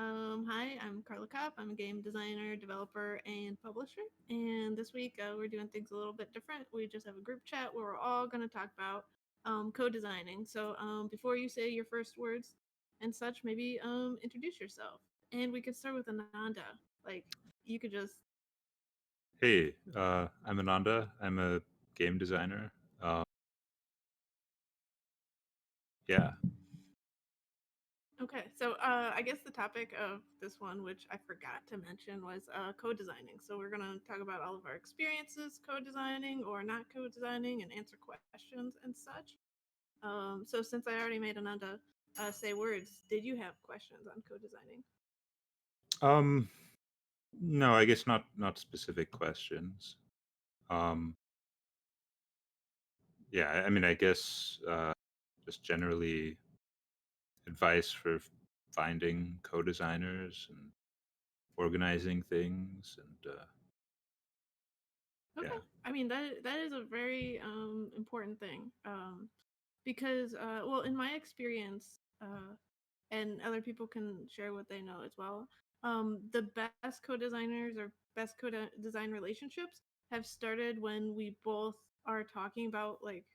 Hi, I'm Carla Kopp. I'm a game designer, developer, and publisher. And this week we're doing things a little bit different. We just have a group chat where we're all going to talk about co-designing. So before you say your first words and such, maybe introduce yourself. And we could start with Ananda. Like, you could just. Hey, I'm Ananda. I'm a game designer. Uh, yeah. Okay, so I guess the topic of this one, which I forgot to mention, was co-designing. So we're gonna talk about all of our experiences co-designing or not co-designing, and answer questions and such. So since I already made Ananda say words, did you have questions on co-designing? Um, no, I guess not specific questions. Um, yeah, I mean, I guess just generally advice for finding co-designers and organizing things, and Okay, yeah. I mean that is a very important thing, because well, in my experience, and other people can share what they know as well. The best co-designers or best co-design relationships have started when we both are talking about like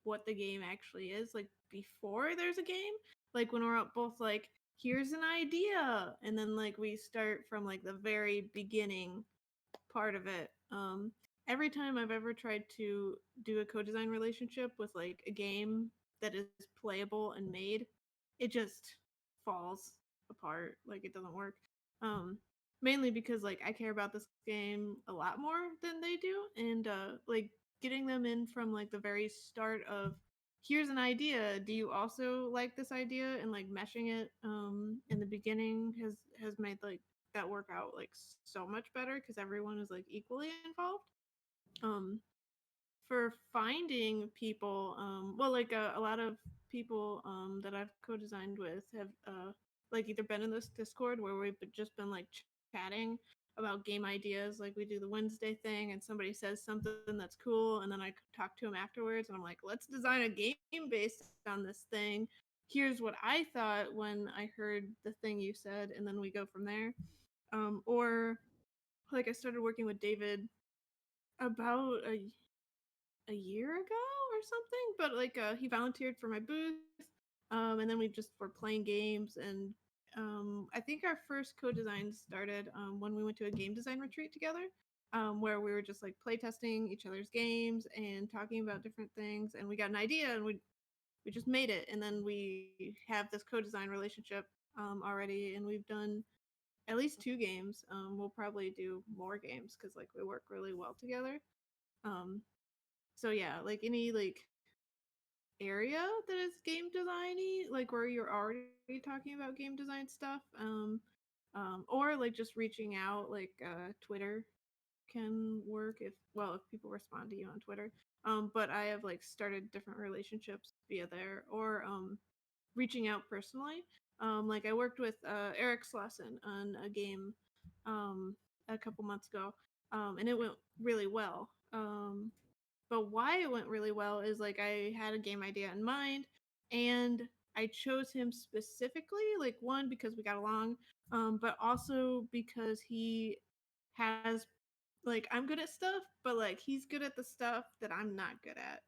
what the game actually is, like before there's a game, like when we're both like, here's an idea, and then like we start from like the very beginning part of it. Every time I've ever tried to do a co-design relationship with like a game that is playable and made, it just falls apart. Like it doesn't work. Um, Mainly because like I care about this game a lot more than they do, and like getting them in from like the very start of, here's an idea, do you also like this idea, and like meshing it in the beginning has made like that work out like so much better because everyone is like equally involved. um for finding people, well, like a lot of people that I've co-designed with have like either been in this Discord where we've just been like chatting about game ideas. Like we do the Wednesday thing and somebody says something that's cool, and then I talk to them afterwards and I'm like, let's design a game based on this thing. Here's what I thought when I heard the thing you said, and then we go from there. Or like I started working with David about a year ago or something, but like he volunteered for my booth, and then we just were playing games. And I think our first co-design started when we went to a game design retreat together, where we were just like playtesting each other's games and talking about different things, and we got an idea and we just made it, and then we have this co-design relationship already, and we've done at least two games. We'll probably do more games because like we work really well together. um, so yeah, like any like area that is game designy, like where you're already talking about game design stuff, or like just reaching out, like Twitter can work if, well, if people respond to you on Twitter. But I have like started different relationships via there, or reaching out personally. Like I worked with Eric Slauson on a game a couple months ago, and it went really well. But why it went really well is like I had a game idea in mind, and I chose him specifically, like one because we got along, but also because he has, like, I'm good at stuff, but like he's good at the stuff that I'm not good at.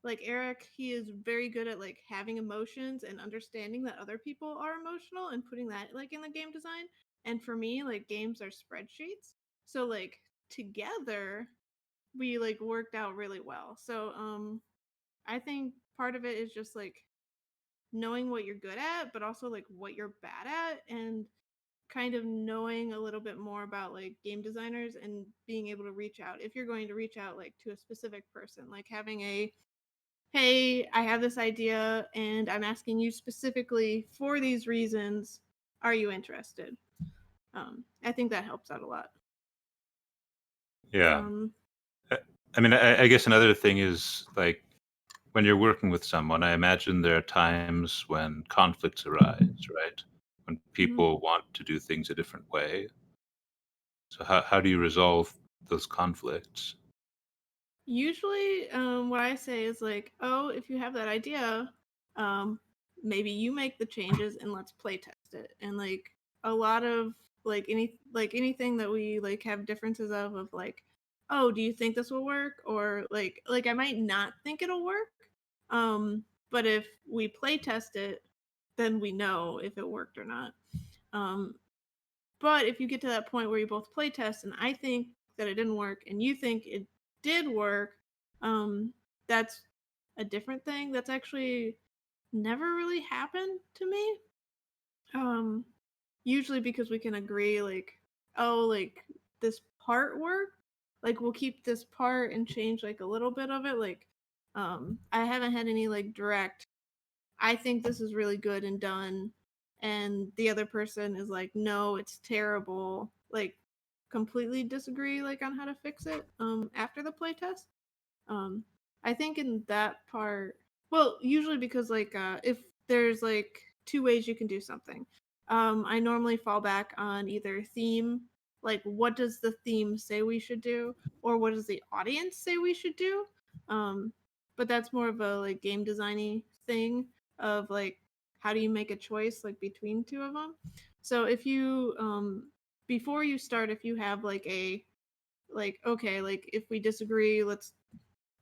Like Eric, he is very good at like having emotions and understanding that other people are emotional and putting that like in the game design. And for me, like games are spreadsheets. So like together we like worked out really well. So I think part of it is just like knowing what you're good at, but also like what you're bad at, and kind of knowing a little bit more about like game designers and being able to reach out if you're going to reach out like to a specific person, like having a, hey, I have this idea and I'm asking you specifically for these reasons, are you interested? I think that helps out a lot. Yeah. um I, I mean, I guess another thing is like when you're working with someone, I imagine there are times when conflicts arise, right? When mhm. people want to do things a different way. So how do you resolve those conflicts? Usually, what I say is like, oh, if you have that idea, um, maybe you make the changes and let's play test it. And like, a lot of anything that we like have differences of like, oh, do you think this will work? Or like I might not think it'll work. But if we play test it, then we know if it worked or not. Um, but if you get to that point where you both play test and I think that it didn't work and you think it did work, um, that's a different thing. That's actually never really happened to me. Um, Usually because we can agree like, oh, like this part worked. Like we'll keep this part and change like a little bit of it. Like, I haven't had any like direct I think this is really good and done, and the other person is like, no, it's terrible. Like, completely disagree like on how to fix it. After the playtest. Um, I think in that part, well, usually because like if there's like two ways you can do something, I normally fall back on either theme, like what does the theme say we should do, or what does the audience say we should do. Um, but that's more of a like game designy thing of like how do you make a choice like between two of them. So if you before you start, if you have like a like okay, like if we disagree, let's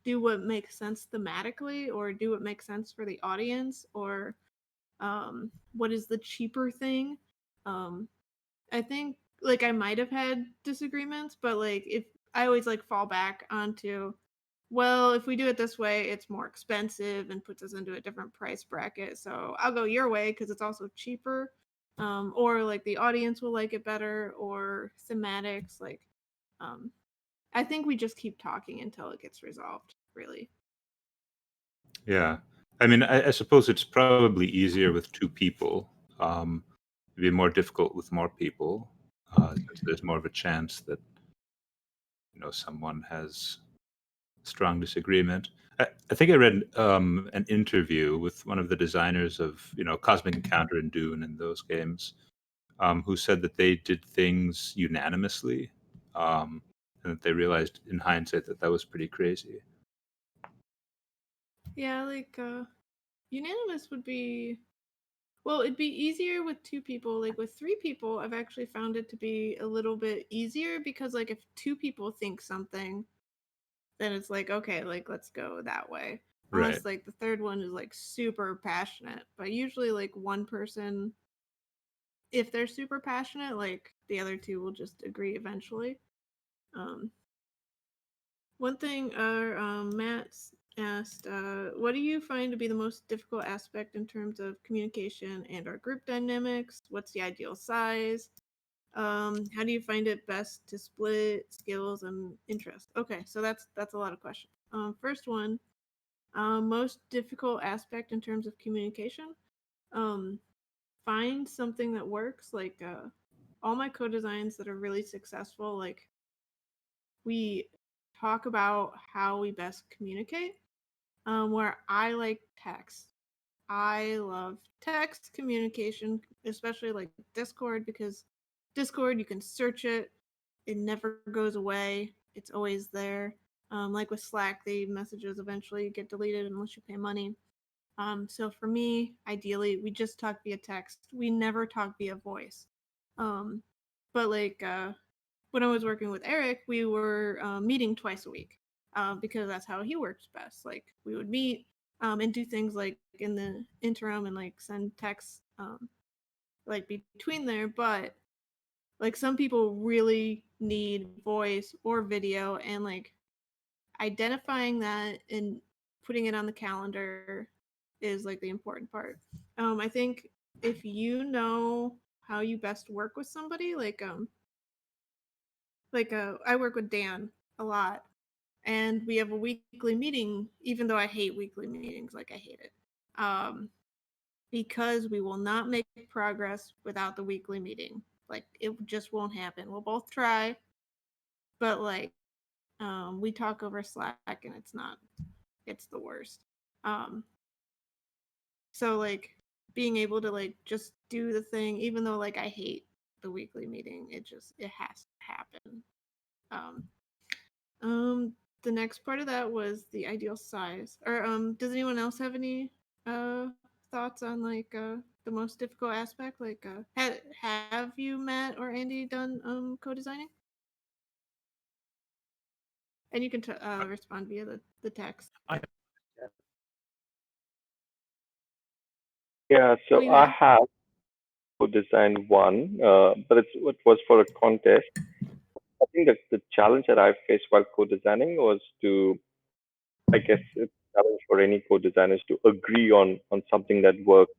do what makes sense thematically or do what makes sense for the audience or what is the cheaper thing. um I think like I might have had disagreements, but like if I always like fall back onto, well, if we do it this way it's more expensive and puts us into a different price bracket, so I'll go your way because it's also cheaper. Or like the audience will like it better, or thematics like um I think we just keep talking until it gets resolved, really. Yeah. I mean, I suppose it's probably easier with two people. It'd be more difficult with more people, since there's more of a chance that someone has strong disagreement. I think I read an interview with one of the designers of Cosmic Encounter and Dune and those games, who said that they did things unanimously, um, and that they realized in hindsight that that was pretty crazy. Yeah, like unanimous would be, well, it'd be easier with two people. Like with three people, I've actually found it to be a little bit easier because like if two people think something, then it's like okay, like let's go that way. Right. Unless like the third one is like super passionate, but usually like one person, if they're super passionate, like the other two will just agree eventually. Um, One thing Matt asked, what do you find to be the most difficult aspect in terms of communication and our group dynamics? What's the ideal size? How do you find it best to split skills and interests? Okay, so that's a lot of questions. First one, most difficult aspect in terms of communication. Um, find something that works. Like all my co-designs that are really successful, like we talk about how we best communicate. Where I like text. I love text communication, especially like Discord, because Discord you can search it, it never goes away, it's always there. Like with Slack, the messages eventually get deleted unless you pay money. So for me, ideally, we just talk via text. We never talk via voice. Um, but like when I was working with Eric, we were meeting twice a week because that's how he works best. Like we would meet and do things like in the interim and like send texts like between there. But like some people really need voice or video, and like identifying that and putting it on the calendar is like the important part. I think if you know how you best work with somebody, I work with Dan a lot, and we have a weekly meeting. Even though I hate weekly meetings, like I hate it, um, because we will not make progress without the weekly meeting. Like it just won't happen. We'll both try, but like we talk over Slack, and it's the worst. Um, so like being able to like just do the thing, even though like I hate the weekly meeting, it has to happen. Um, Um, the next part of that was the ideal size. Or does anyone else have any uh thoughts on like the most difficult aspect? Like, have you, Matt or Andy, done co-designing? And you can respond via the text. I Yeah, Oh, so you I have. have co-designed one, but it was for a contest. I think that the challenge that I faced while co-designing was to, I guess, it's a challenge for any co-designers to agree on something that works,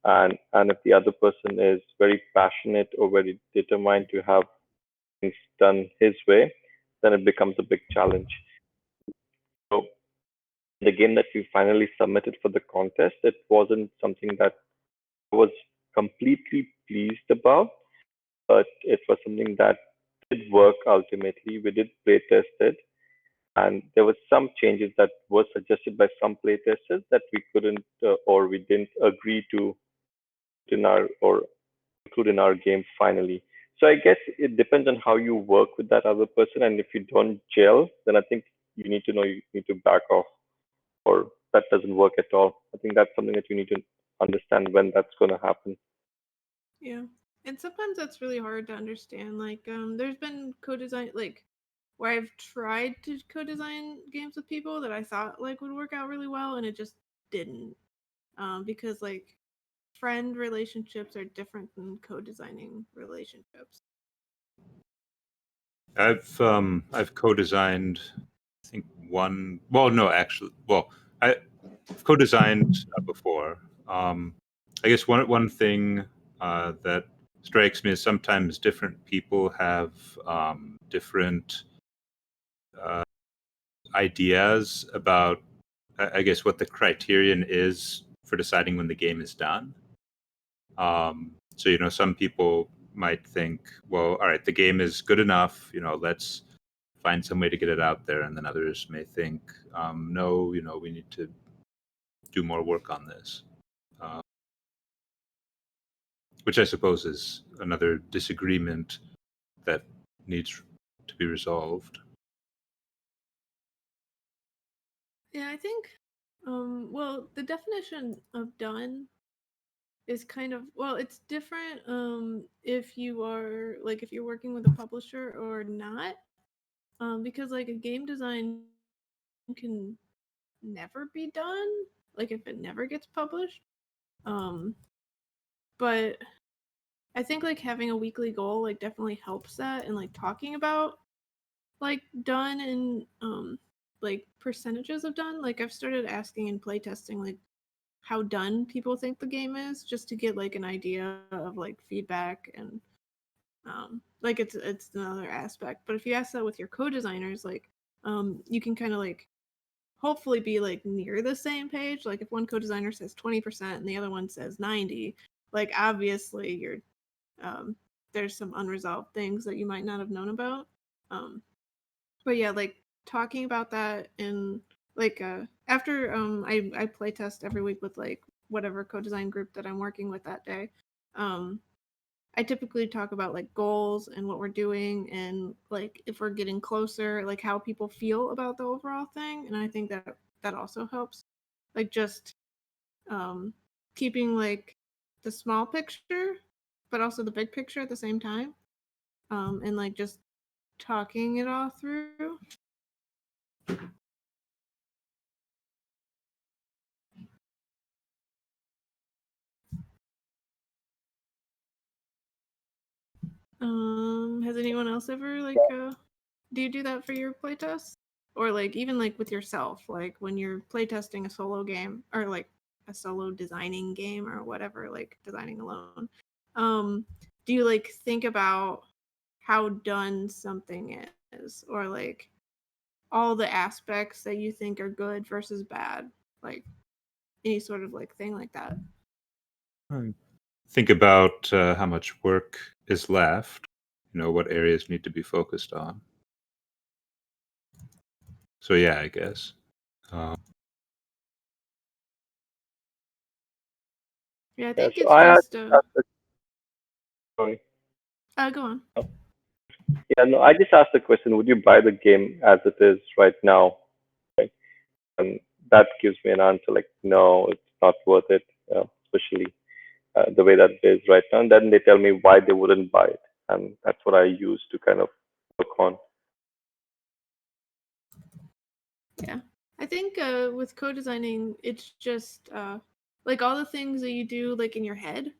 and if the other person is very passionate or very determined to have things done his way, then it becomes a big challenge. So the game that we finally submitted for the contest, it wasn't something that I was completely pleased about, but it was something that did work ultimately. We did play test it, and there were some changes that were suggested by some play testers that we couldn't or we didn't agree to in our or include in our game finally. So I guess it depends on how you work with that other person, and if you don't gel, then I think you need to know you need to back off, or that doesn't work at all. I think that's something that you need to understand when that's going to happen. Yeah. And sometimes that's really hard to understand. Like, there's been co-design like where I've tried to co-design games with people that I thought like would work out really well, and it just didn't. Because like friend relationships are different than co-designing relationships. I've co-designed, I think one. Well, no, actually, well, I've co-designed before. I guess one thing that strikes me is sometimes different people have different uh, ideas about, I guess, what the criterion is for deciding when the game is done. So, some people might think, well, all right, the game is good enough, let's find some way to get it out there. And then others may think, no, we need to do more work on this, uh, which I suppose is another disagreement that needs to be resolved. Yeah, I think well, the definition of done is kind of, well, it's different if you are like if you're working with a publisher or not. Because like a game design can never be done, like if it never gets published. Um but I think like having a weekly goal like definitely helps that, and like talking about like done and like percentages of done. Like I've started asking in playtesting like how done people think the game is, just to get like an idea of like feedback, and like it's another aspect. But if you ask that with your co-designers, like you can kind of like hopefully be like near the same page. Like if one co-designer says 20% and the other one says 90, like obviously you're um there's some unresolved things that you might not have known about. um but yeah, like talking about that, and like after I play test every week with like whatever co-design group that I'm working with that day. um I typically talk about like goals and what we're doing, and like if we're getting closer, like how people feel about the overall thing. And I think that that also helps, like just um keeping like the small picture but also the big picture at the same time, and like just talking it all through. Has anyone else ever like do you do that for your playtests? Or like even like with yourself, like when you're playtesting a solo game, or like a solo designing game or whatever, like designing alone. Um, do you like think about how done something is, or like all the aspects that you think are good versus bad? Like any sort of like thing like that. Think about how much work is left, what areas need to be focused on. So yeah, I guess. Yeah, I Yeah, think so it's I had just asked the, sorry. go on. Yeah, no, I just asked the question, would you buy the game as it is right now? Right? And that gives me an answer like, no, it's not worth it. especially the way that it is right now. And then they tell me why they wouldn't buy it, and that's what I use to kind of work on. Yeah. I think with co-designing, it's just like all the things that you do like in your head,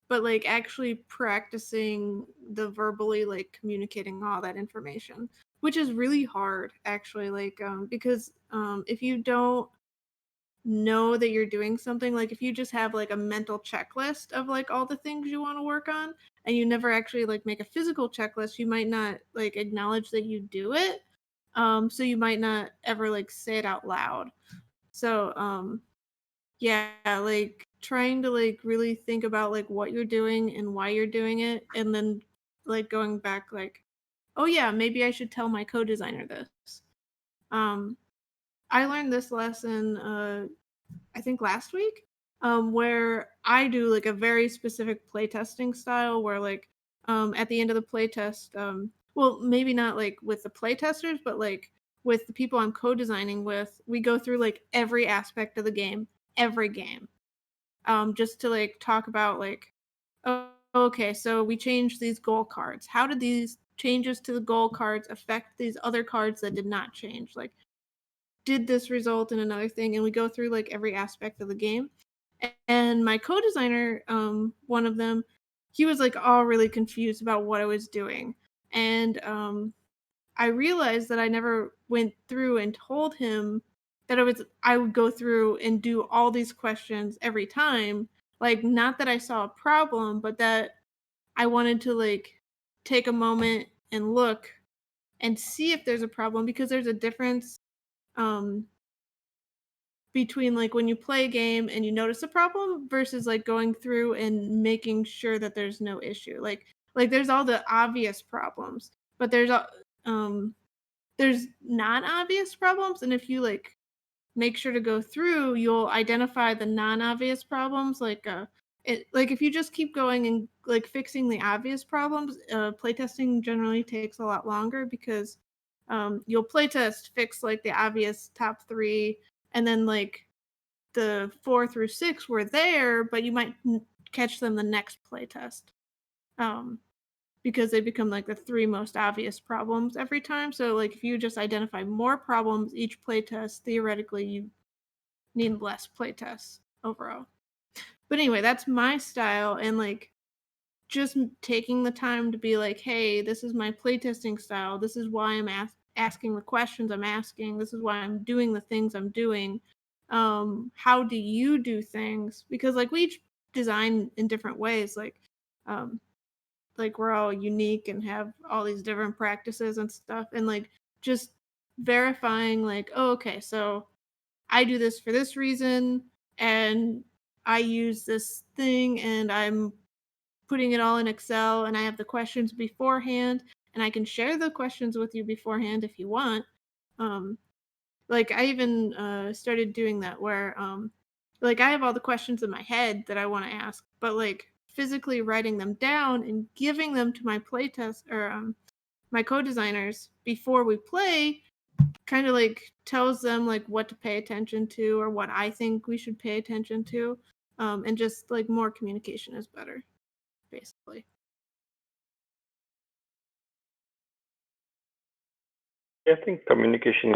but like actually practicing the verbally like communicating all that information, which is really hard actually. Like because if you don't know that you're doing something, like if you just have like a mental checklist of like all the things you want to work on, and you never actually like make a physical checklist, you might not like acknowledge that you do it. So you might not ever like say it out loud. So yeah, like trying to like really think about like what you're doing and why you're doing it, and then like going back like, oh yeah, maybe I should tell my co-designer this. um I learned this lesson I think last week, where I do like a very specific playtesting style where like at the end of the playtest, well maybe not like with the playtesters, but like with the people I'm co-designing with, we go through like every aspect of the game, every game, just to like talk about like, oh, okay, so we changed these goal cards. How did these changes to the goal cards affect these other cards that did not change? Like, did this result in another thing? And we go through like every aspect of the game. And my co-designer, one of them, he was like all really confused about what I was doing. And I realized that I never went through and told him that I would go through and do all these questions every time. Like, not that I saw a problem, but that I wanted to like take a moment and look and see if there's a problem, because there's a difference um between like when you play a game and you notice a problem versus like going through and making sure that there's no issue. Like there's all the obvious problems, but um there's not obvious problems, and if you like make sure to go through, you'll identify the non-obvious problems. Like like if you just keep going and like fixing the obvious problems, playtesting generally takes a lot longer, because you'll playtest, fix like the obvious top three, and then like the 4 through 6 were there, but you might catch them the next playtest. Um, because they become like the three most obvious problems every time. So like if you just identify more problems each playtest, theoretically you need less playtests overall. But anyway, that's my style, and like just taking the time to be like, hey, this is my playtesting style. This is why I'm asking the questions I'm asking. This is why I'm doing the things I'm doing. How do you do things? Because like we each design in different ways. Um, like we're all unique and have all these different practices and stuff, and like just verifying like, oh, okay, so I do this for this reason, and I use this thing, and I'm putting it all in Excel, and I have the questions beforehand, and I can share the questions with you beforehand if you want. Um, like I even started doing that where like I have all the questions in my head that I want to ask, but like physically writing them down and giving them to my playtest or my co-designers before we play kind of like tells them like what to pay attention to or what I think we should pay attention to. And just like more communication is better, basically. I think communication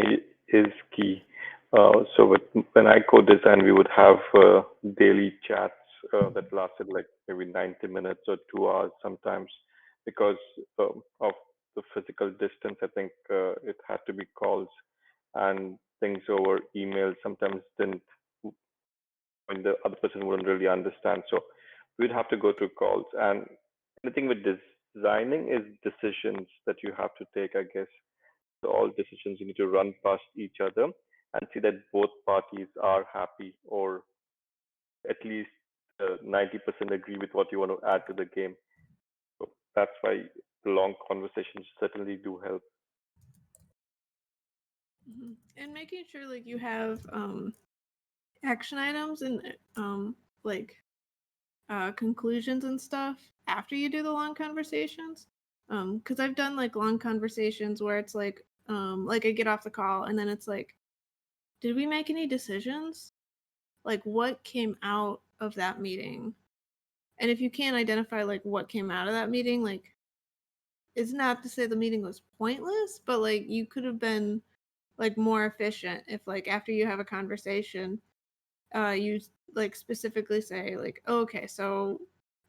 is key. When I co-design, we would have daily chats that lasted like maybe 90 minutes or 2 hours sometimes, because of the physical distance. I think it had to be calls, and things over email sometimes didn't, when the other person wouldn't really understand. So we'd have to go through calls. And the thing with designing is decisions that you have to take, I guess. So all decisions you need to run past each other and see that both parties are happy, or at least 90% agree with what you want to add to the game. So that's why the long conversations certainly do help. And making sure like you have action items and like conclusions and stuff after you do the long conversations. Because I've done like long conversations where it's like I get off the call and then it's like, did we make any decisions? Like what came out of that meeting. And if you can't identify like what came out of that meeting, like it's not to say the meeting was pointless, but like you could have been like more efficient if like after you have a conversation, you like specifically say like, oh, okay, so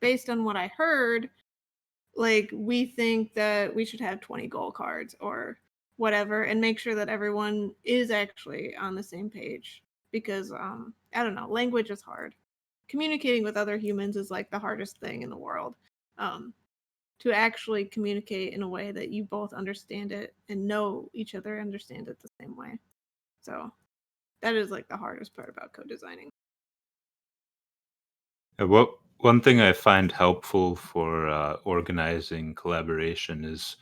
based on what I heard, like we think that we should have 20 goal cards or whatever, and make sure that everyone is actually on the same page, because I don't know, language is hard. Communicating with other humans is like the hardest thing in the world. um, to actually communicate in a way that you both understand it and know each other understand it the same way. So that is like the hardest part about co-designing. One thing I find helpful for organizing collaboration is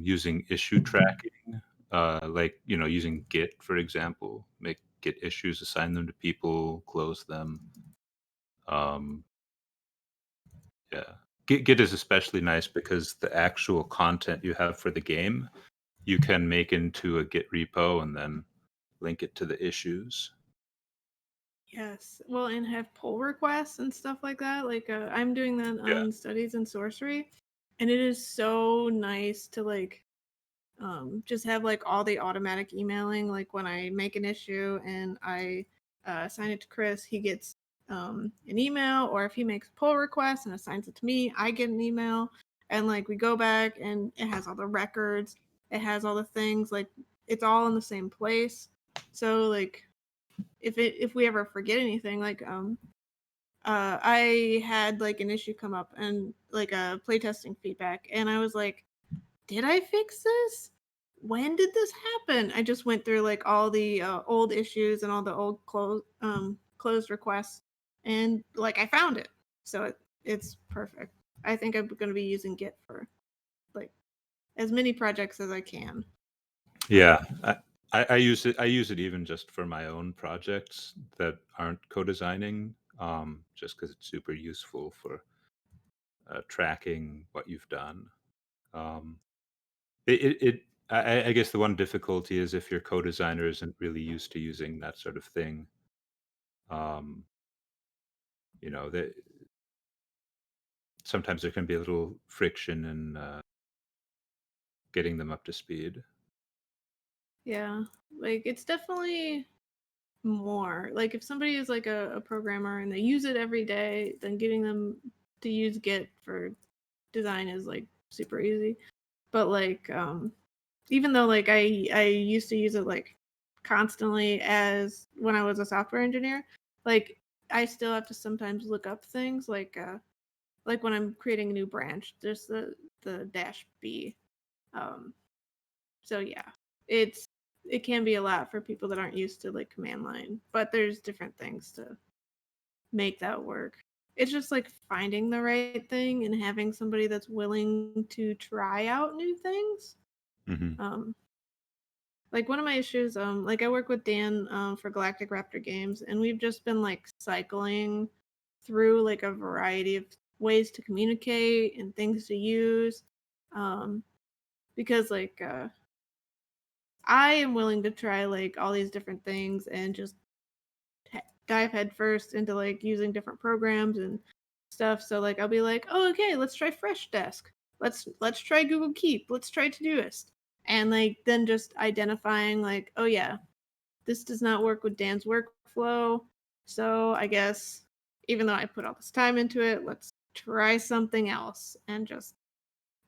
using issue tracking, like using Git, for example. Make Git issues, assign them to people, close them. Um, yeah, Git is especially nice because the actual content you have for the game you can make into a Git repo and then link it to the issues. Yes. Well, and have pull requests and stuff like that. Like I'm doing that Yeah. on studies and sorcery, and it is so nice to like just have like all the automatic emailing. Like when I make an issue and I assign it to Chris, he gets an email, or if he makes a pull request and assigns it to me, I get an email, and like we go back and it has all the records, it has all the things, like it's all in the same place. So like if we ever forget anything, like I had like an issue come up and like a playtesting feedback, and I was like, did I fix this? When did this happen? I just went through like all the old issues and all the old closed requests, and like I found it. So it's perfect. I think I'm going to be using Git for like as many projects as I can. Yeah, I use it. I use it even just for my own projects that aren't co-designing, just because it's super useful for tracking what you've done. Um, I guess the one difficulty is if your co-designer isn't really used to using that sort of thing. Um, that sometimes there can be a little friction in getting them up to speed. Yeah, like it's definitely more like if somebody is like a programmer and they use it every day, then getting them to use Git for design is like super easy. But like even though like I used to use it like constantly as when I was a software engineer, like I still have to sometimes look up things like when I'm creating a new branch, there's the dash B. um so yeah, it can be a lot for people that aren't used to like command line, but there's different things to make that work. It's just like finding the right thing and having somebody that's willing to try out new things. Hmm. Um, like one of my issues, like I work with Dan for Galactic Raptor Games, and we've just been like cycling through like a variety of ways to communicate and things to use. Um, because like I am willing to try like all these different things and just dive headfirst into like using different programs and stuff. So like I'll be like, oh, okay, let's try Freshdesk. Let's try Google Keep. Let's try Todoist. And like then just identifying like, oh yeah, this does not work with Dan's workflow. So I guess even though I put all this time into it, let's try something else and just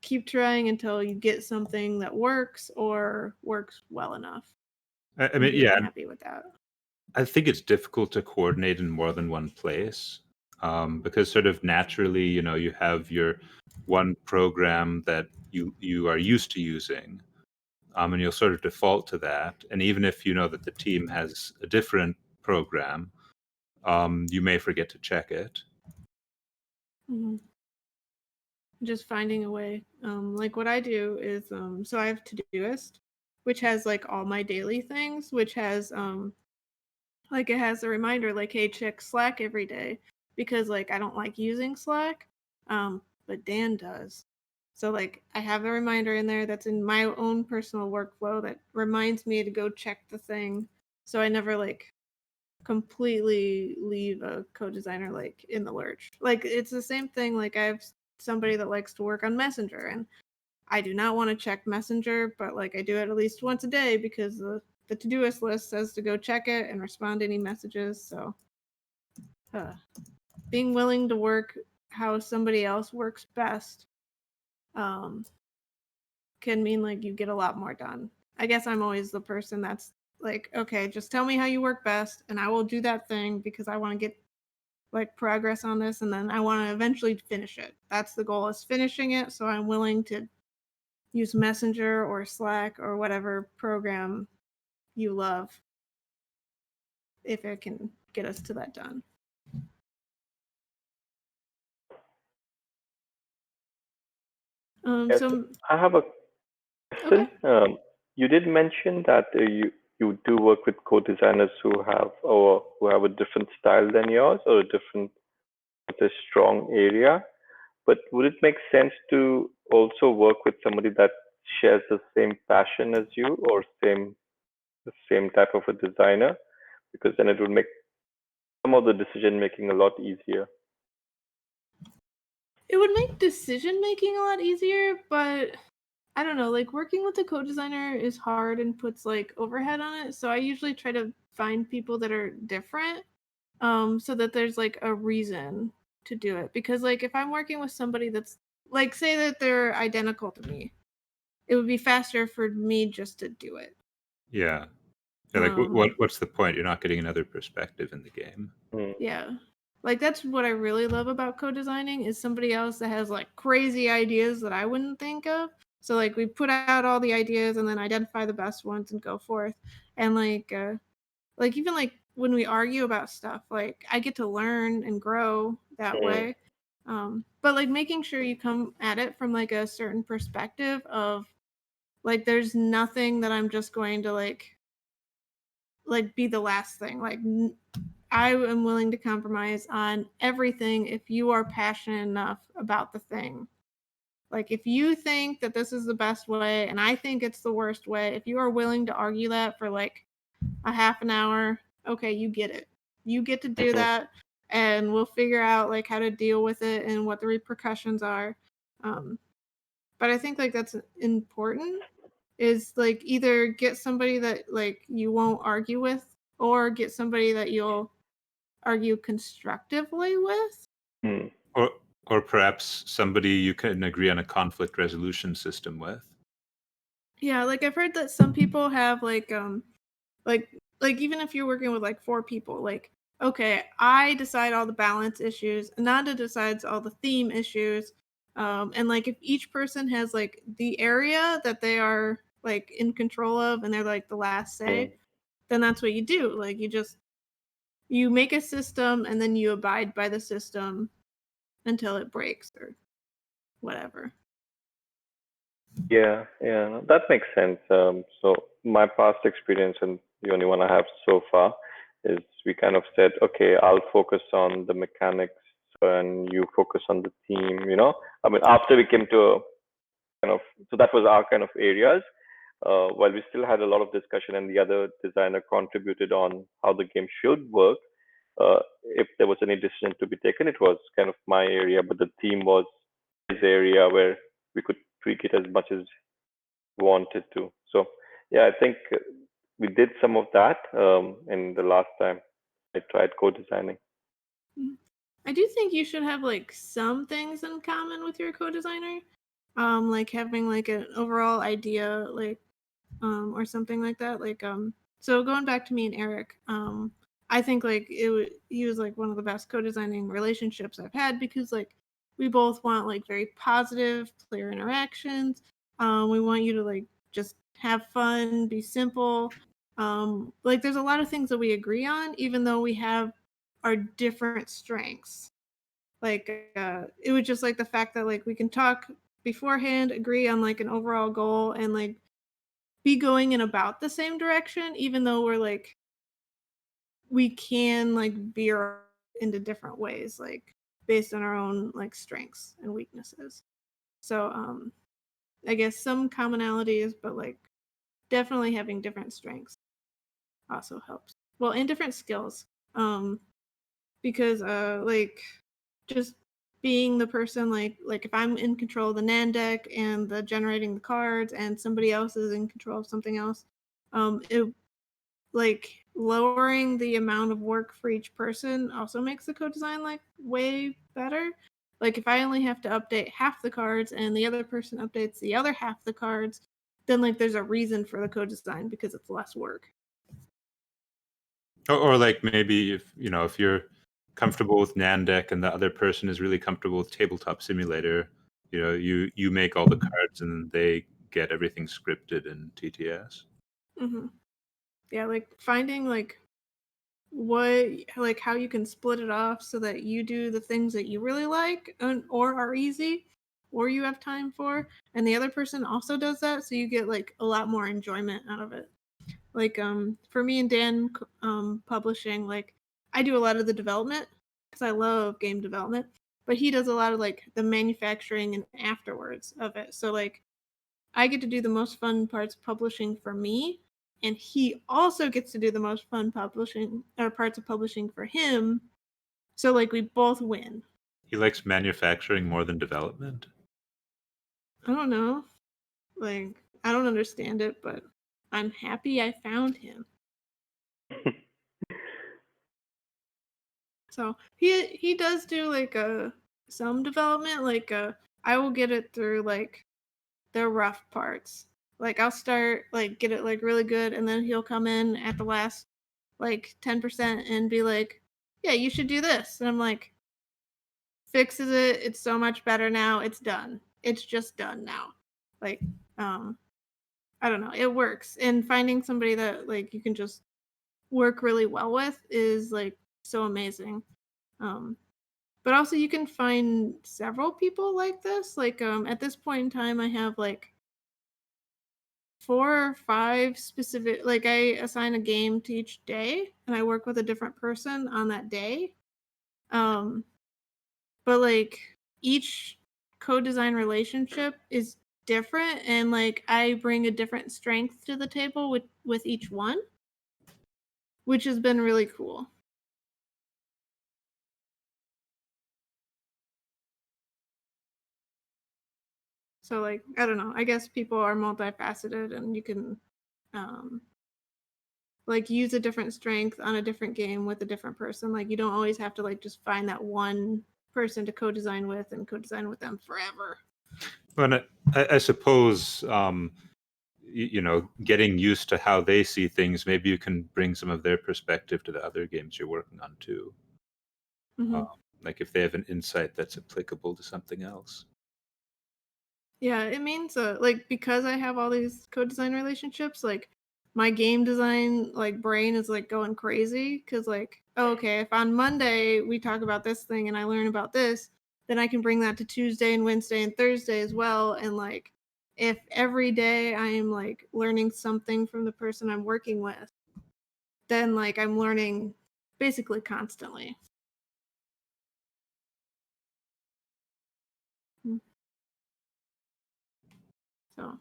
keep trying until you get something that works or works well enough. I And mean, being yeah, happy with that. I think it's difficult to coordinate in more than one place, because sort of naturally, you have your one program that you are used to using, and you'll sort of default to that. And even if you know that the team has a different program, you may forget to check it. Mm-hmm. Just finding a way. Like what I do is so I have Todoist, which has like all my daily things, which has like it has a reminder like, hey, check Slack every day, because like I don't like using Slack, but Dan does. So like I have a reminder in there that's in my own personal workflow that reminds me to go check the thing, so I never like completely leave a co-designer like in the lurch. Like it's the same thing. Like I have somebody that likes to work on Messenger, and I do not want to check Messenger, but like I do it at least once a day because the to-doist list says to go check it and respond to any messages. So being willing to work how somebody else works best can mean like you get a lot more done. I guess I'm always the person that's like, okay, just tell me how you work best and I will do that thing because I want to get like progress on this and then I want to eventually finish it. That's the goal, is finishing it. So I'm willing to use Messenger or Slack or whatever program you love if it can get us to that done. Yes, So I have a question. okay. You did mention that you do work with co-designers who have a different style than yours or a different, it's a strong area. But would it make sense to also work with somebody that shares the same passion as you or the same type of a designer? Because then it would make some of the decision making a lot easier. It would make decision making a lot easier, but I don't know, like working with a co-designer is hard and puts like overhead on it. So I usually try to find people that are different, so that there's like a reason to do it. Because like if I'm working with somebody that's like, say that they're identical to me, it would be faster for me just to do it. Yeah. Yeah, like what's the point? You're not getting another perspective in the game. Yeah. Like that's what I really love about co-designing, is somebody else that has like crazy ideas that I wouldn't think of. So like we put out all the ideas and then identify the best ones and go forth. And like even like when we argue about stuff, like I get to learn and grow that way. But like making sure you come at it from like a certain perspective of like there's nothing that I'm just going to like be the last thing. Like I am willing to compromise on everything if you are passionate enough about the thing. Like if you think that this is the best way and I think it's the worst way, if you are willing to argue that for like a half an hour, okay, you get it. You get to do that and we'll figure out like how to deal with it and what the repercussions are. But I think like that's important, is like either get somebody that like you won't argue with or get somebody that you'll argue constructively with. Or or perhaps somebody you can agree on a conflict resolution system with. Yeah, like I've heard that some people have like even if you're working with like four people, like okay, I decide all the balance issues, Ananda decides all the theme issues. And like if each person has like the area that they are like in control of and they're like the last say, then that's what you do. Like you make a system and then you abide by the system until it breaks or whatever. Yeah, yeah, no, that makes sense. So my past experience and the only one I have so far is we kind of said, okay, I'll focus on the mechanics and you focus on the theme, I mean, after we came to a kind of, so that was our kind of areas. While we still had a lot of discussion and the other designer contributed on how the game should work, if there was any decision to be taken, it was kind of my area, but the theme was his area where we could tweak it as much as we wanted to. So yeah, I think we did some of that in the last time I tried co-designing. I do think you should have like some things in common with your co-designer, like having like an overall idea, like or something like that. Like so going back to me and Eric, I think like he was like one of the best co-designing relationships I've had, because like we both want like very positive, clear interactions. We want you to like just have fun, be simple. Like there's a lot of things that we agree on, even though we have our different strengths. Like it was just like the fact that like we can talk beforehand, agree on like an overall goal, and like be going in about the same direction, even though we're like we can like veer into different ways, like based on our own like strengths and weaknesses. So I guess some commonalities, but like definitely having different strengths also helps. Well, and different skills. Because like just being the person like if I'm in control of the NAND deck and the generating the cards and somebody else is in control of something else, it like lowering the amount of work for each person also makes the code design like way better. Like if I only have to update half the cards and the other person updates the other half of the cards, then like there's a reason for the code design because it's less work. Or like maybe if you're comfortable with Nandeck and the other person is really comfortable with Tabletop Simulator, you make all the cards and they get everything scripted in TTS. Mm-hmm. Yeah, like finding like what like how you can split it off so that you do the things that you really like or are easy or you have time for, and the other person also does that, so you get like a lot more enjoyment out of it. Like for me and Dan publishing, like I do a lot of the development because I love game development, but he does a lot of like the manufacturing and afterwards of it. So like I get to do the most fun parts of publishing for me, and he also gets to do the most fun publishing or parts of publishing for him. So like we both win. He likes manufacturing more than development. I don't know. Like I don't understand it, but I'm happy I found him. So he does do like some development. Like I will get it through like the rough parts. Like I'll start like get it like really good, and then he'll come in at the last like 10% and be like, "Yeah, you should do this." And I'm like, "Fixes it. It's so much better now. It's done. It's just done now." Like I don't know. It works. And finding somebody that like you can just work really well with is like so amazing. Um but also you can find several people like this. Like at this point in time I have like 4 or 5 specific, like I assign a game to each day and I work with a different person on that day. Um but like each co-design relationship is different, and like I bring a different strength to the table with each one, which has been really cool. So like I don't know, I guess people are multifaceted and you can um like use a different strength on a different game with a different person. Like you don't always have to like just find that one person to co-design with and co-design with them forever. But I suppose getting used to how they see things, maybe you can bring some of their perspective to the other games you're working on too. Mm-hmm. Like if they have an insight that's applicable to something else. Yeah, it means like because I have all these co-design relationships, like my game design like brain is like going crazy because like okay, if on Monday we talk about this thing and I learn about this, then I can bring that to Tuesday and Wednesday and Thursday as well. And like if every day I am like learning something from the person I'm working with, then like I'm learning basically constantly. So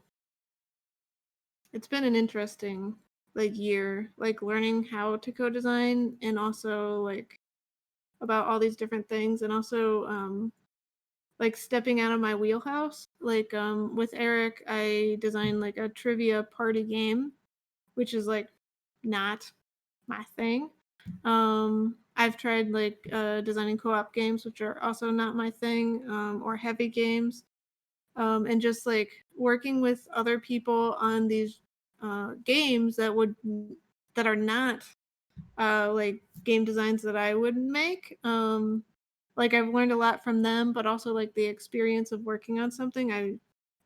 it's been an interesting like year, like learning how to co-design and also like about all these different things, and also like stepping out of my wheelhouse. Like with Eric, I designed like a trivia party game, which is like not my thing. I've tried like designing co-op games, which are also not my thing, or heavy games, and just like working with other people on these games that are not like game designs that I would make. Like I've learned a lot from them, but also like the experience of working on something I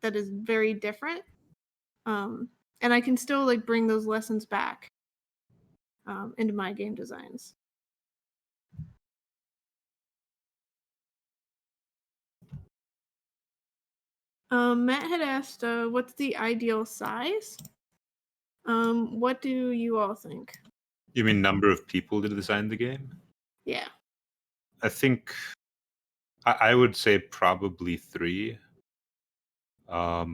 that is very different. Um, and I can still like bring those lessons back into my game designs. Matt had asked, "What's the ideal size?" What do you all think? You mean number of people to design the game? Yeah. I think I would say probably 3. I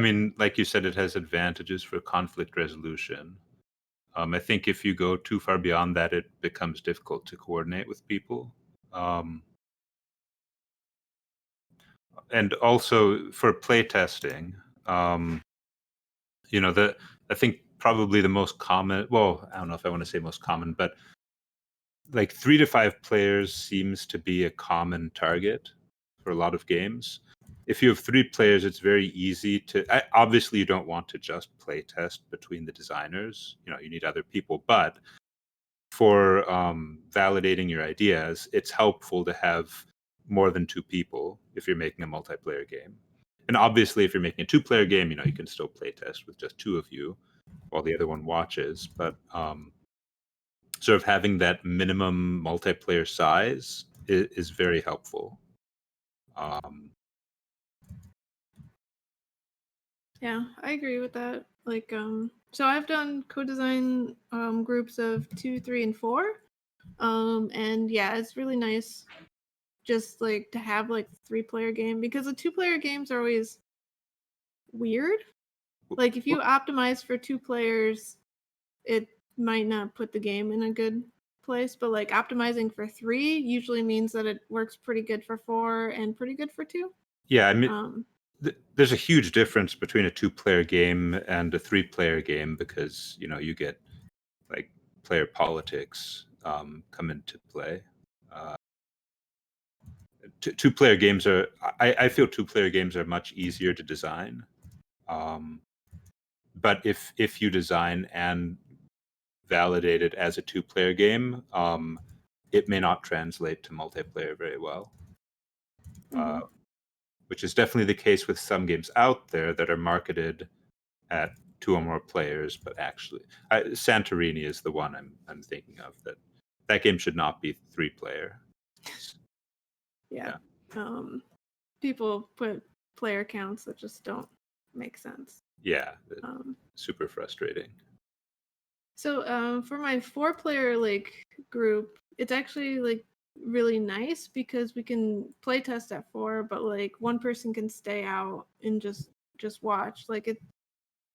mean, like you said, it has advantages for conflict resolution. I think if you go too far beyond that, it becomes difficult to coordinate with people. And also for playtesting, I think probably the most common, well, I don't know if I want to say most common, but like 3 to 5 players seems to be a common target for a lot of games. If you have 3 players, it's very easy to, obviously you don't want to just play test between the designers, you need other people, but for validating your ideas, it's helpful to have more than 2 people if you're making a multiplayer game. And obviously, if you're making a 2-player game, you can still play test with just 2 of you while the other one watches. But sort of having that minimum multiplayer size is very helpful. Yeah, I agree with that. Like, so I've done co-design groups of 2, 3, and 4. And yeah, it's really nice just like to have like 3-player game, because the 2-player games are always weird. Like if you optimize for 2 players, it might not put the game in a good place, but like optimizing for 3 usually means that it works pretty good for 4 and pretty good for 2. Yeah, I mean, there's a huge difference between a 2-player game and a 3-player game because you get like player politics come into play. 2-player games are, I feel 2-player games are much easier to design. But if you design and validate it as a 2-player game, it may not translate to multiplayer very well. Which is definitely the case with some games out there that are marketed at 2 or more players, but actually, Santorini is the one I'm thinking of. That game should not be 3-player. Yeah. People put player counts that just don't make sense. Yeah, super frustrating. So for my 4-player like group, it's actually like really nice because we can play test at 4, but like one person can stay out and just watch. Like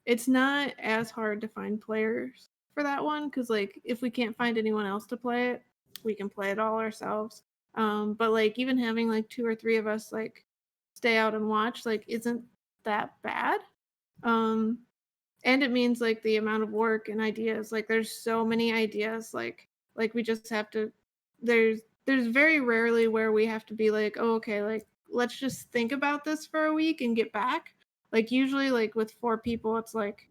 it's not as hard to find players for that one, because like if we can't find anyone else to play it, we can play it all ourselves. But like even having like 2 or 3 of us like stay out and watch like isn't that bad. And it means like the amount of work and ideas, like there's so many ideas, like we just have to, there's very rarely where we have to be like, oh, okay, like let's just think about this for a week and get back. Like usually like with 4 people, it's like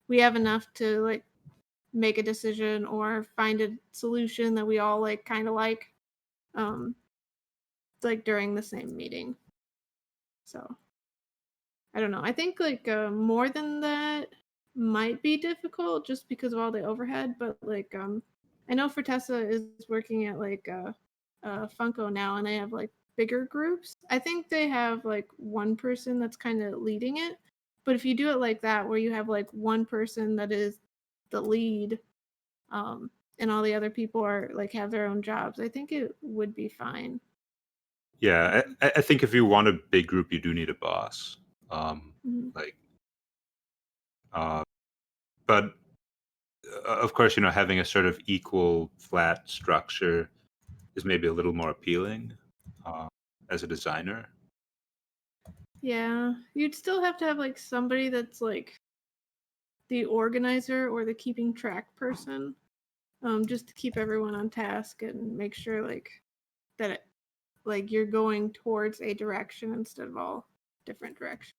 we have enough to like make a decision or find a solution that we all like kind of um like during the same meeting. So I don't know. I think like more than that might be difficult just because of all the overhead. But like I know Fortessa is working at like Funko now, and they have like bigger groups. I think they have like one person that's kind of leading it. But if you do it like that, where you have like one person that is the lead, and all the other people are like have their own jobs, I think it would be fine. Yeah, I think if you want a big group, you do need a boss. Mhm. Like, but of course, having a sort of equal, flat structure is maybe a little more appealing as a designer. Yeah, you'd still have to have like somebody that's like the organizer or the keeping track person, just to keep everyone on task and make sure like that like you're going towards a direction instead of all different directions.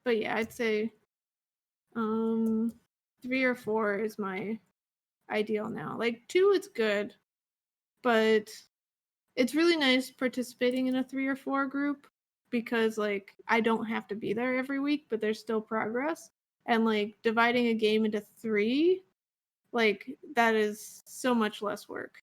But yeah, I'd say 3 or 4 is my ideal now. Like 2 is good, but it's really nice participating in a 3 or 4 group because like I don't have to be there every week, but there's still progress. And like dividing a game into 3, like that is so much less work.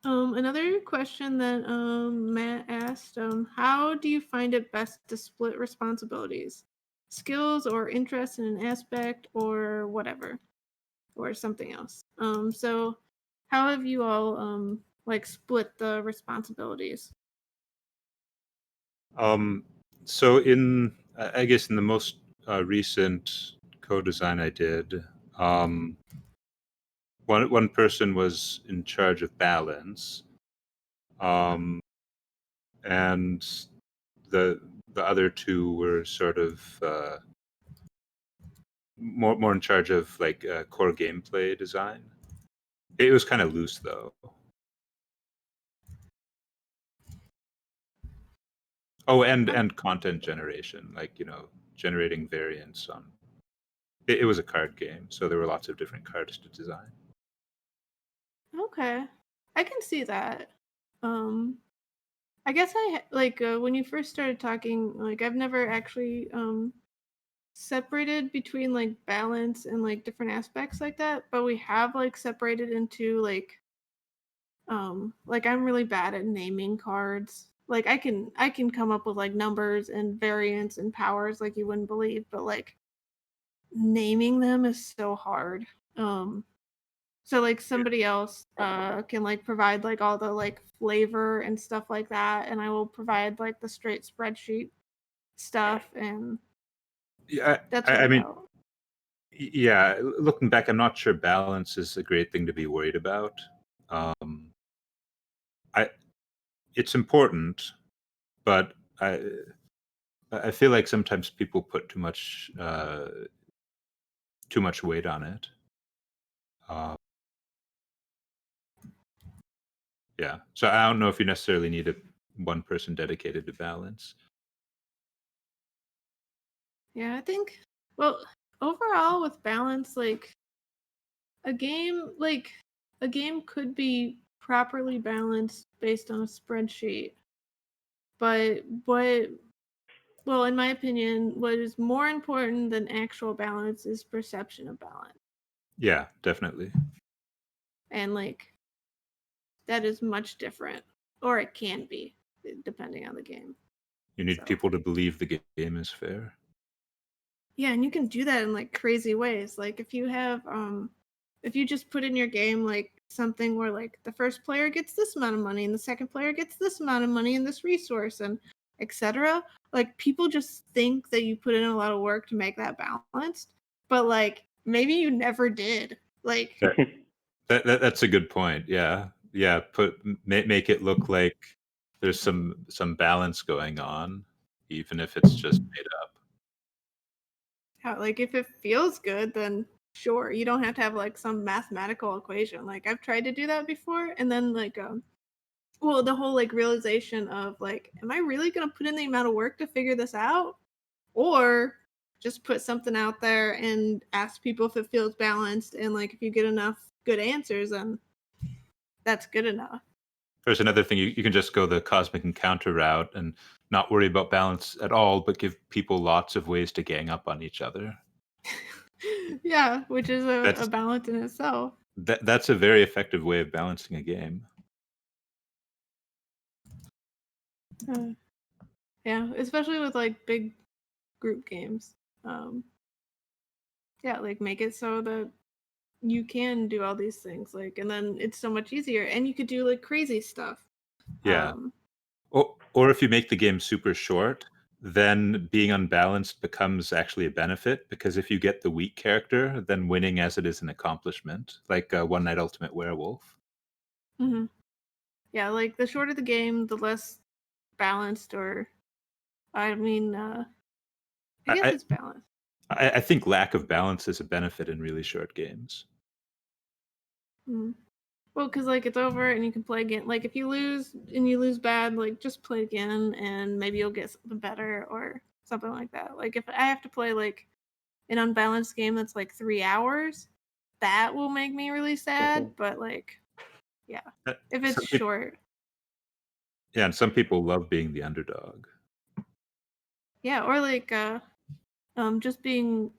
Another question that Matt asked, how do you find it best to split responsibilities? Skills or interest in an aspect or whatever, or something else. So how have you all like split the responsibilities? So I guess in the most recent co-design I did, one person was in charge of balance, um, and the the other two were sort of more in charge of like core gameplay design. It was kind of loose though. Oh, and content generation, like generating variants on. It was a card game, so there were lots of different cards to design. Okay, I can see that. I guess when you first started talking, like I've never actually separated between like balance and like different aspects like that, but we have like separated into like I'm really bad at naming cards. Like I can come up with like numbers and variants and powers like you wouldn't believe, but like naming them is so hard. Um so like somebody else can like provide like all the like flavor and stuff like that, and I will provide like the straight spreadsheet stuff, and Yeah, that's I mean, about. yeah. Looking back, I'm not sure balance is a great thing to be worried about. Um, I It's important, but I feel like sometimes people put too much weight on it. Uh, yeah, so I don't know if you necessarily need one person dedicated to balance. Yeah, I think, well, overall with balance, a game like a game could be properly balanced based on a spreadsheet, but well, in my opinion, what is more important than actual balance is perception of balance. Yeah, definitely. And like that is much different, or it can be, depending on the game. You need So people to believe the game is fair. yeah, and you can do that in like crazy ways. Like if you just put in your game like something where like the first player gets this amount of money and the second player gets this amount of money and this resource and etc. Like people just think that you put in a lot of work to make that balanced, but like maybe you never did. Like That's a good point. Yeah, yeah. Make it look like there's some balance going on, even if it's just made up. how like if it feels good, then sure, you don't have to have like some mathematical equation. Like I've tried to do that before, and then well, the whole like realization of like, am I really gonna put in the amount of work to figure this out, or just put something out there and ask people if it feels balanced, and like if you get enough good answers, then that's good enough. There's another thing you can just go the cosmic encounter route and not worry about balance at all, but give people lots of ways to gang up on each other. Yeah, which is a That's balance in itself. that's a very effective way of balancing a game. Uh, yeah, especially with like big group games. Um, yeah, like make it so that you can do all these things, like, and then it's so much easier, and you could do like crazy stuff. Yeah. Um, Or if you make the game super short, then being unbalanced becomes actually a benefit because if you get the weak character, then winning as it is an accomplishment, like One Night Ultimate Werewolf. mhm. Yeah, like the shorter the game, the less balanced, or I mean, I guess I, it's balanced. I think lack of balance is a benefit in really short games. Mm. Well, because like it's over and you can play again. Like if you lose and you lose bad, like just play again and maybe you'll get something better or something like that. Like if I have to play like an unbalanced game that's like 3 hours, that will make me really sad. But like, yeah, Uh, if it's Some people, short, yeah, and some people love being the underdog. yeah, or like just being,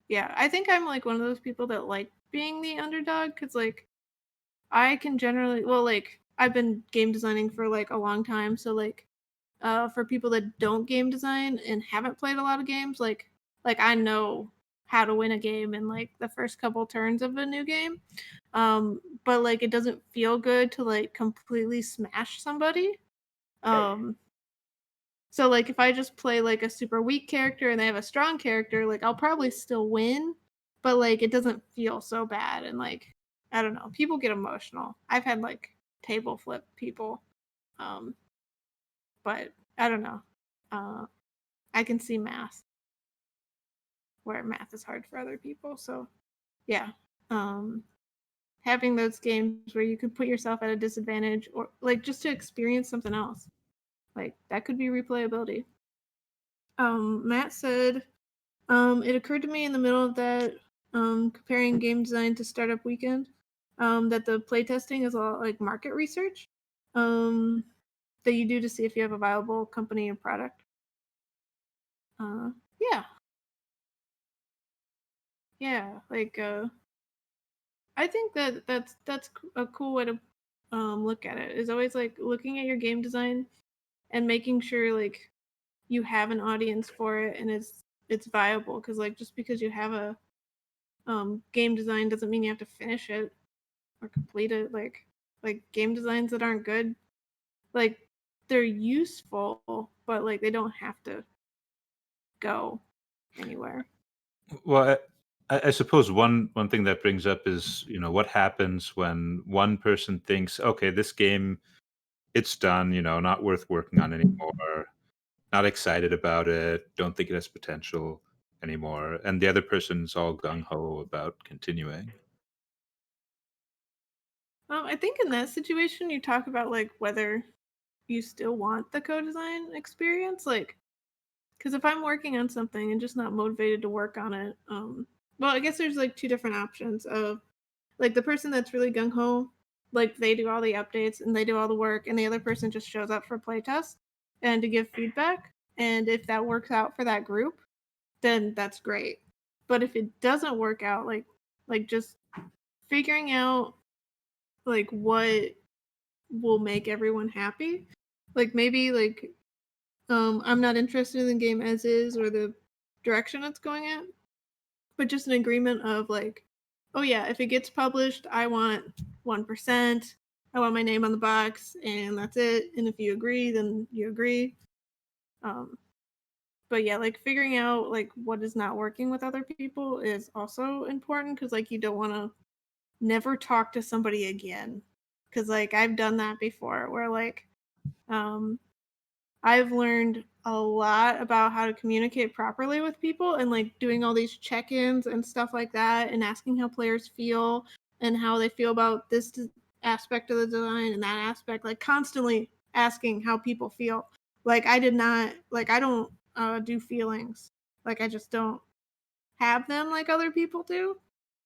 yeah, I think I'm like one of those people that like being the underdog because like I can generally, well, like I've been game designing for like a long time, so like for people that don't game design and haven't played a lot of games, like I know how to win a game in like the first couple turns of a new game. But like it doesn't feel good to like completely smash somebody. Um So like if I just play like a super weak character and they have a strong character, like I'll probably still win, but like it doesn't feel so bad. And like I don't know, people get emotional. I've had like table flip people, but I don't know. I can see math where math is hard for other people. So yeah, having those games where you could put yourself at a disadvantage or like just to experience something else, like that could be replayability. Matt said, it occurred to me in the middle of that, comparing game design to Startup Weekend, that the playtesting is a lot like market research, that you do to see if you have a viable company or product. Yeah. Yeah, like I think that that's a cool way to look at it. Is always like looking at your game design and making sure like you have an audience for it and it's viable, because like just because you have a game design doesn't mean you have to finish it or complete it. Like game designs that aren't good, like they're useful, but like they don't have to go anywhere. Well, I suppose one thing that brings up is, what happens when one person thinks, okay, this game, it's done, not worth working on anymore, not excited about it, don't think it has potential anymore, and the other person's all gung ho about continuing. I think in that situation you talk about like whether you still want the co-design experience, like because if I'm working on something and just not motivated to work on it, well, I guess there's like two different options of like the person that's really gung ho, like they do all the updates and they do all the work, and the other person just shows up for playtest and to give feedback. And if that works out for that group, then that's great. But if it doesn't work out, like just figuring out like what will make everyone happy. Like maybe like I'm not interested in the game as is or the direction it's going at, but just an agreement of like, oh yeah, if it gets published, I want 1%. I want my name on the box, and that's it. And if you agree, then you agree. Um, but yeah, like figuring out like what is not working with other people is also important, because like you don't want to never talk to somebody again, because like I've done that before where like um I've learned a lot about how to communicate properly with people, and like doing all these check-ins and stuff like that, and asking how players feel and how they feel about this aspect of the design and that aspect, like constantly asking how people feel. Like I did not like I don't do feelings. Like I just don't have them like other people do.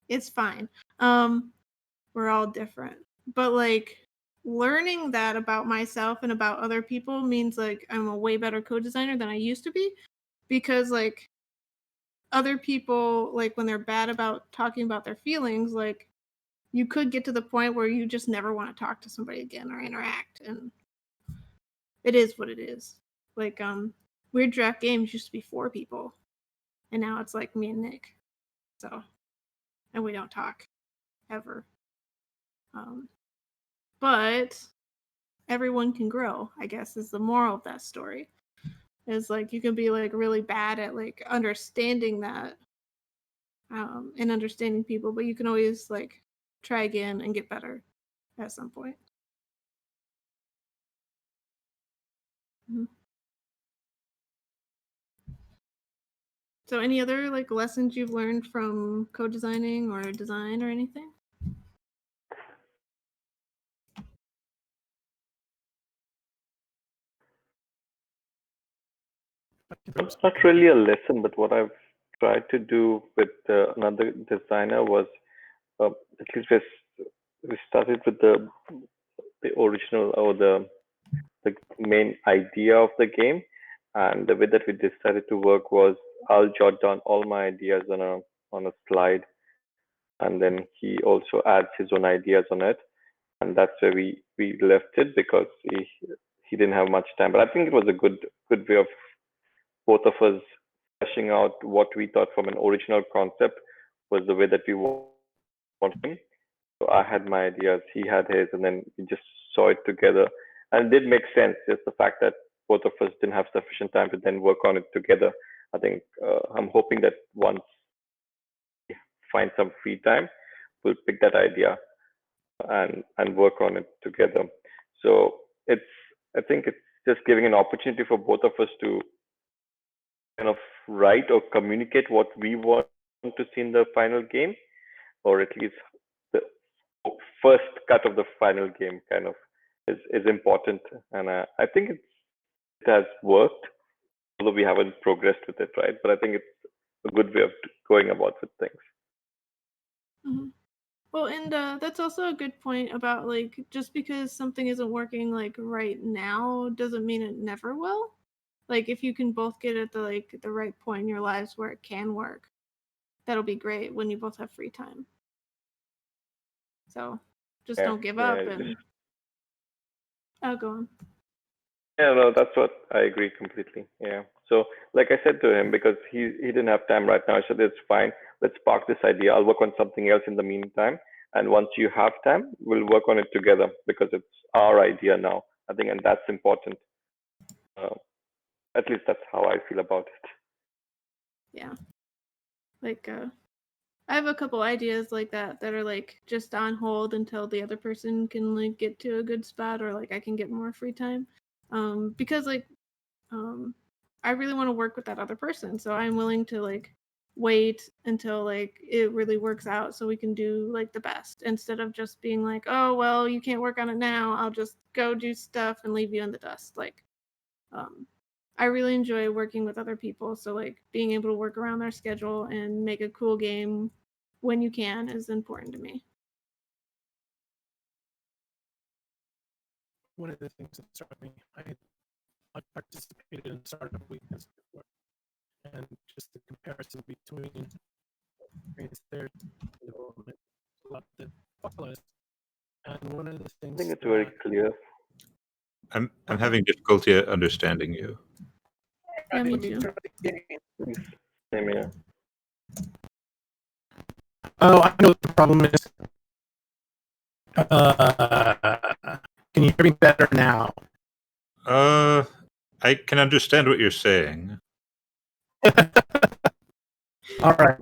It's fine. We're all different. But like learning that about myself and about other people means like I'm a way better co-designer than I used to be, because like other people, like when they're bad about talking about their feelings, like you could get to the point where you just never want to talk to somebody again or interact, and it is what it is. Like Weird Draft Games used to be 4 people and now it's like me and Nick. So, and we don't talk ever. But everyone can grow, I guess, is the moral of that story. Is like you can be like really bad at like understanding that, and understanding people, but you can always like try again and get better at some point. Mhm. So any other like lessons you've learned from co-designing or design or anything? Not really a lesson, but what I've tried to do with another designer was, at least we started with the original or the main idea of the game, and the way that we decided to work was I'll jot down all my ideas on a slide, and then he also adds his own ideas on it, and that's where we left it because he didn't have much time. But I think it was a good way of both of us fleshing out what we thought from an original concept was the way that we wanted him. So I had my ideas, he had his, and then we just saw it together. And it did make sense, just the fact that both of us didn't have sufficient time to then work on it together. I think I'm hoping that once we find some free time, we'll pick that idea and work on it together. So it's I think it's just giving an opportunity for both of us to kind of write or communicate what we want to see in the final game, or at least the first cut of the final game kind of is important. And I think it has worked, although we haven't progressed with it, right? But I think it's a good way of going about with things. Mm-hmm. Well, and that's also a good point about like just because something isn't working like right now doesn't mean it never will. Like if you can both get at the right point in your lives where it can work, that'll be great when you both have free time. So just don't give up and I'll go on. Yeah, no, that's what I agree completely. Yeah. So, like I said to him, because he didn't have time right now, I said it's fine. Let's park this idea. I'll work on something else in the meantime. And once you have time, we'll work on it together because it's our idea now. I think, and that's important. At least that's how I feel about it. Yeah. Like I have a couple ideas like that are like just on hold until the other person can like get to a good spot or like I can get more free time. Because like I really want to work with that other person, so I'm willing to like wait until like it really works out so we can do like the best instead of just being like, oh well, you can't work on it now, I'll just go do stuff and leave you in the dust. Like I really enjoy working with other people, so like being able to work around their schedule and make a cool game when you can is important to me. One of the things that struck me, I participated in startup weekends before, and just the comparison between their development, a lot that follows. And one of the things I think it's very clear. I'm having difficulty understanding you. Yeah, me too. Same here. Oh, I know what the problem is. Can you hear me better now? I can understand what you're saying. All right.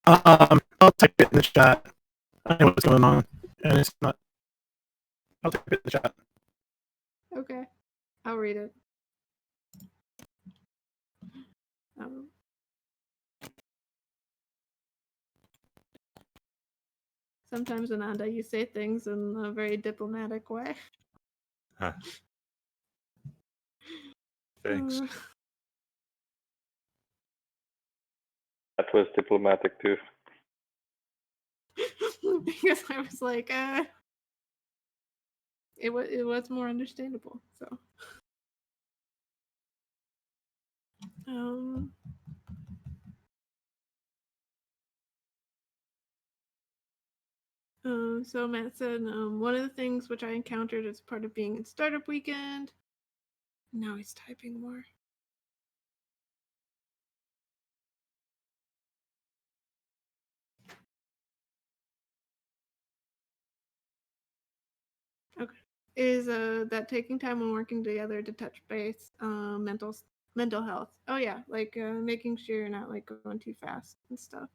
I'll type it in the chat. I know what's going on, and it's not. I'll type it in the chat. Okay, I'll read it. Sometimes, Ananda, you say things in a very diplomatic way. Huh. Thanks. That was diplomatic too. Because I was like, it was more understandable. So, so Matt said, one of the things which I encountered as part of being in startup weekend. Now he's typing more. Okay. Is that taking time when working together to touch base, mental health. Oh yeah, like making sure you're not like going too fast and stuff.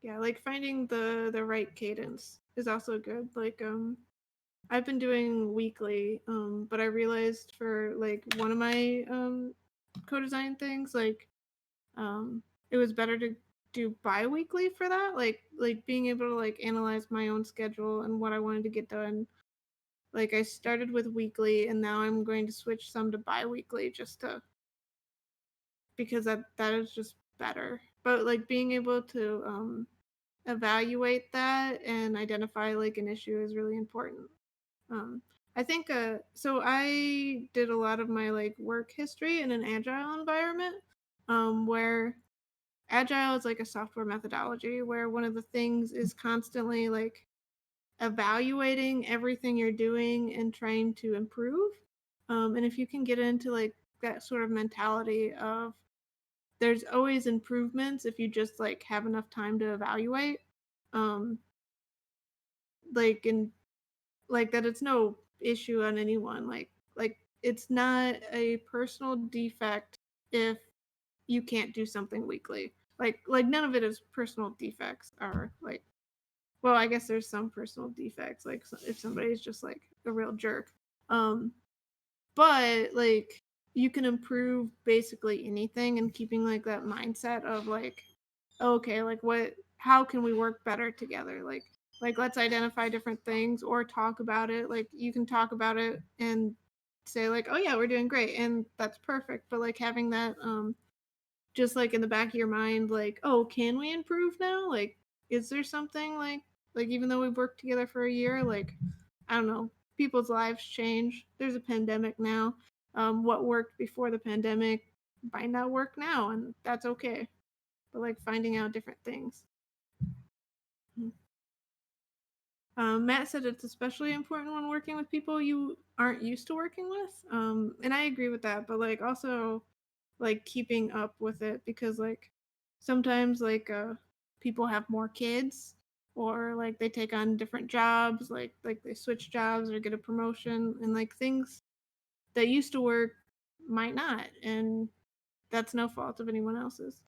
Yeah, like finding the right cadence is also good. Like I've been doing weekly, but I realized for like one of my co-design things, like it was better to do bi-weekly for that. Like being able to like analyze my own schedule and what I wanted to get done. Like I started with weekly and now I'm going to switch some to bi-weekly just to because that is just better. But like being able to evaluate that and identify like an issue is really important. I think so I did a lot of my like work history in an agile environment where agile is like a software methodology where one of the things is constantly like evaluating everything you're doing and trying to improve. And if you can get into like that sort of mentality of there's always improvements if you just like have enough time to evaluate, like and like that it's no issue on anyone. Like it's not a personal defect if you can't do something weekly. Like none of it is personal defects are like, well, I guess there's some personal defects, like if somebody's just like a real jerk. But like you can improve basically anything, and keeping like that mindset of like, okay, like how can we work better together? Like let's identify different things or talk about it. Like you can talk about it and say like, oh yeah, we're doing great, and that's perfect. But like having that just like in the back of your mind, like, oh, can we improve now? Like, is there something like even though we've worked together for a year, like, I don't know, people's lives change. There's a pandemic now. What worked before the pandemic might not work now, and that's okay. But like finding out different things. Matt said it's especially important when working with people you aren't used to working with. And I agree with that, but like also like keeping up with it, because like sometimes like people have more kids, or like they take on different jobs, like they switch jobs or get a promotion, and like things that used to work might not, and that's no fault of anyone else's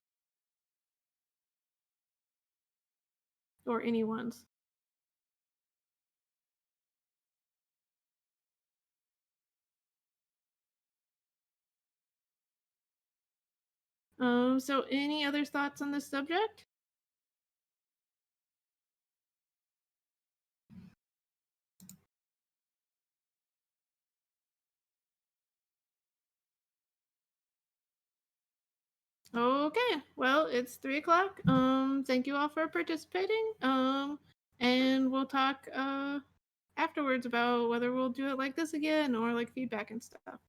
or anyone's. So any other thoughts on this subject? Okay, well, it's 3 o'clock. Thank you all for participating. And we'll talk afterwards about whether we'll do it like this again or like feedback and stuff.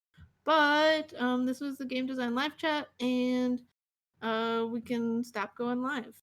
But this was the Game Design Live Chat, and we can stop going live.